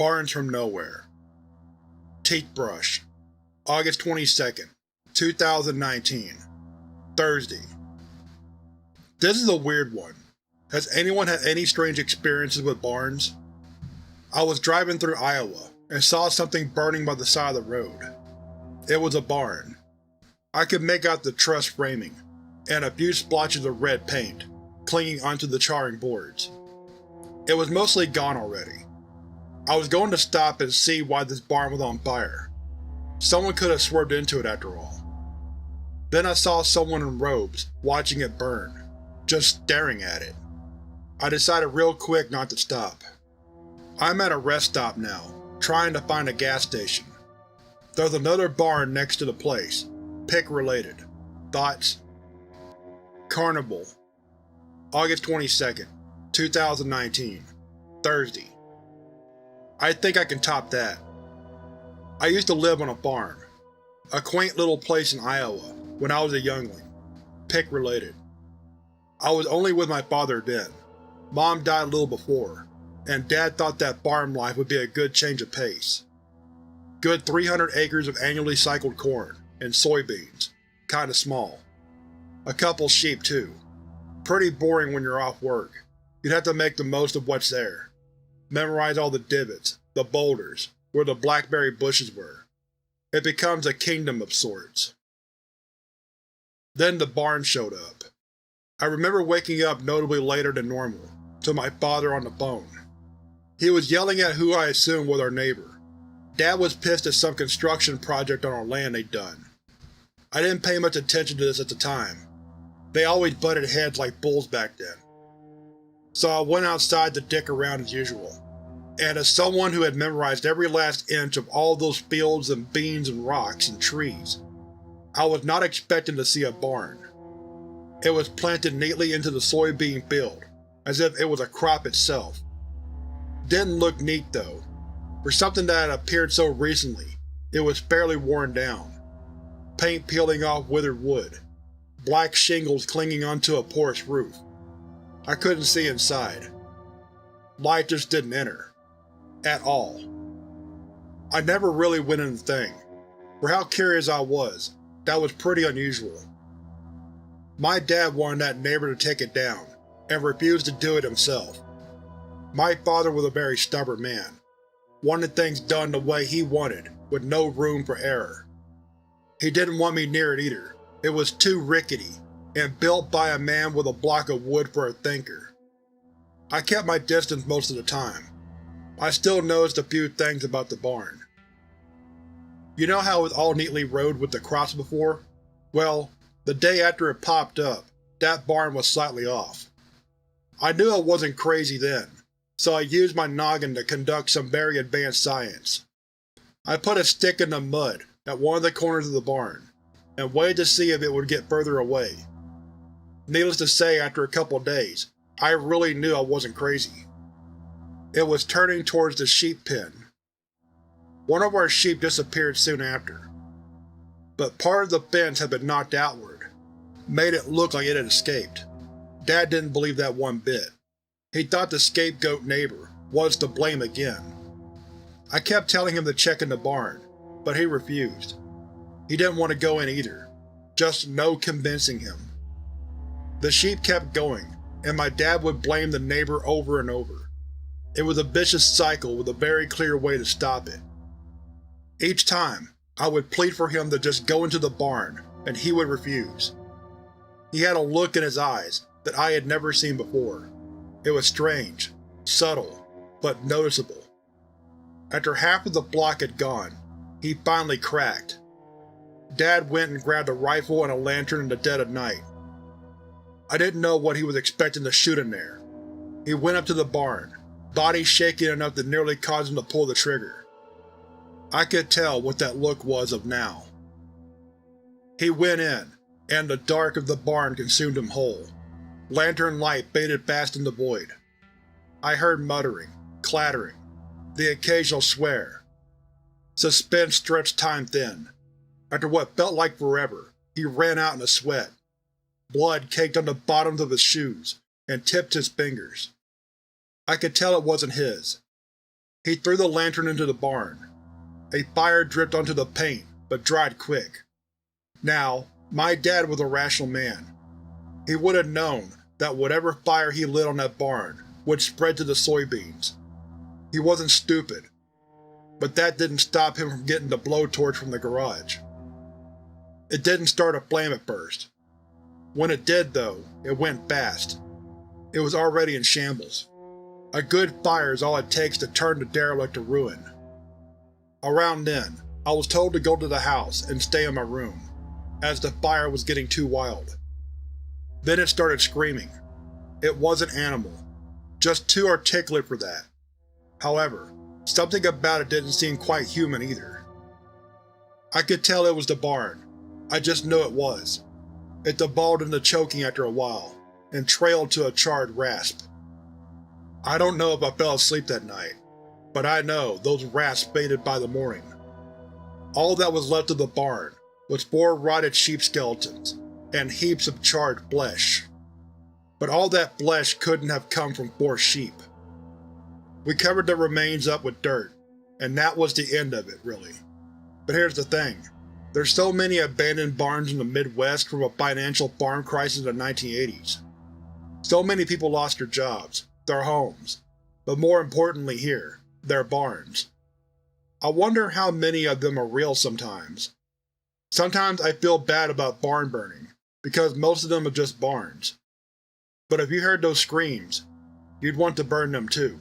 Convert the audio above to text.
Barns from nowhere. Teeth brush. August 22nd, 2019. Thursday. This is a weird one. Has anyone had any strange experiences with barns? I was driving through Iowa and saw something burning by the side of the road. It was a barn. I could make out the truss framing, and a few splotches of red paint clinging onto the charring boards. It was mostly gone already. I was going to stop and see why this barn was on fire. Someone could have swerved into it after all. Then I saw someone in robes watching it burn, just staring at it. I decided real quick not to stop. I'm at a rest stop now, trying to find a gas station. There's another barn next to the place. Pick related. Thoughts? Carnival. August 22nd, 2019. Thursday. I think I can top that. I used to live on a farm. A quaint little place in Iowa when I was a youngling. Pick related. I was only with my father then. Mom died a little before, and Dad thought that farm life would be a good change of pace. Good 300 acres of annually cycled corn and soybeans, kinda small. A couple sheep too. Pretty boring when you're off work. You'd have to make the most of what's there. Memorize all the divots, the boulders, where the blackberry bushes were. It becomes a kingdom of sorts. Then the barn showed up. I remember waking up notably later than normal, to my father on the phone. He was yelling at who I assumed was our neighbor. Dad was pissed at some construction project on our land they'd done. I didn't pay much attention to this at the time. They always butted heads like bulls back then. So I went outside to dick around as usual. And as someone who had memorized every last inch of all those fields and beans and rocks and trees, I was not expecting to see a barn. It was planted neatly into the soybean field, as if it was a crop itself. Didn't look neat though. For something that had appeared so recently, it was fairly worn down. Paint peeling off withered wood, black shingles clinging onto a porous roof. I couldn't see inside. Light just didn't enter. At all. I never really went in the thing. For how curious I was, that was pretty unusual. My dad wanted that neighbor to take it down, and refused to do it himself. My father was a very stubborn man, wanted things done the way he wanted, with no room for error. He didn't want me near it either. It was too rickety, and built by a man with a block of wood for a thinker. I kept my distance most of the time. I still noticed a few things about the barn. You know how it was all neatly rowed with the crops before? Well, the day after it popped up, that barn was slightly off. I knew I wasn't crazy then, so I used my noggin to conduct some very advanced science. I put a stick in the mud at one of the corners of the barn, and waited to see if it would get further away. Needless to say, after a couple days, I really knew I wasn't crazy. It was turning towards the sheep pen. One of our sheep disappeared soon after, but part of the fence had been knocked outward, made it look like it had escaped. Dad didn't believe that one bit. He thought the scapegoat neighbor was to blame again. I kept telling him to check in the barn, but he refused. He didn't want to go in either, just no convincing him. The sheep kept going, and my dad would blame the neighbor over and over. It was a vicious cycle with a very clear way to stop it. Each time, I would plead for him to just go into the barn, and he would refuse. He had a look in his eyes that I had never seen before. It was strange, subtle, but noticeable. After half of the block had gone, he finally cracked. Dad went and grabbed a rifle and a lantern in the dead of night. I didn't know what he was expecting to shoot in there. He went up to the barn, body shaking enough to nearly cause him to pull the trigger. I could tell what that look was of now. He went in, and the dark of the barn consumed him whole. Lantern light faded fast in the void. I heard muttering, clattering, the occasional swear. Suspense stretched time thin. After what felt like forever, he ran out in a sweat. Blood caked on the bottoms of his shoes, and tipped his fingers. I could tell it wasn't his. He threw the lantern into the barn. A fire dripped onto the paint, but dried quick. Now, my dad was a rational man. He would have known that whatever fire he lit on that barn would spread to the soybeans. He wasn't stupid, but that didn't stop him from getting the blowtorch from the garage. It didn't start a flame at first. When it did, though, it went fast. It was already in shambles. A good fire is all it takes to turn the derelict to ruin. Around then, I was told to go to the house and stay in my room, as the fire was getting too wild. Then it started screaming. It wasn't animal, just too articulate for that. However, something about it didn't seem quite human either. I could tell it was the barn. I just knew it was. It devolved into choking after a while, and trailed to a charred rasp. I don't know if I fell asleep that night, but I know those rasps faded by the morning. All that was left of the barn was 4 rotted sheep skeletons and heaps of charred flesh. But all that flesh couldn't have come from 4 sheep. We covered the remains up with dirt, and that was the end of it, really. But here's the thing. There's so many abandoned barns in the Midwest from a financial farm crisis in the 1980s. So many people lost their jobs, their homes, but more importantly here, their barns. I wonder how many of them are real sometimes. Sometimes I feel bad about barn burning, because most of them are just barns. But if you heard those screams, you'd want to burn them too.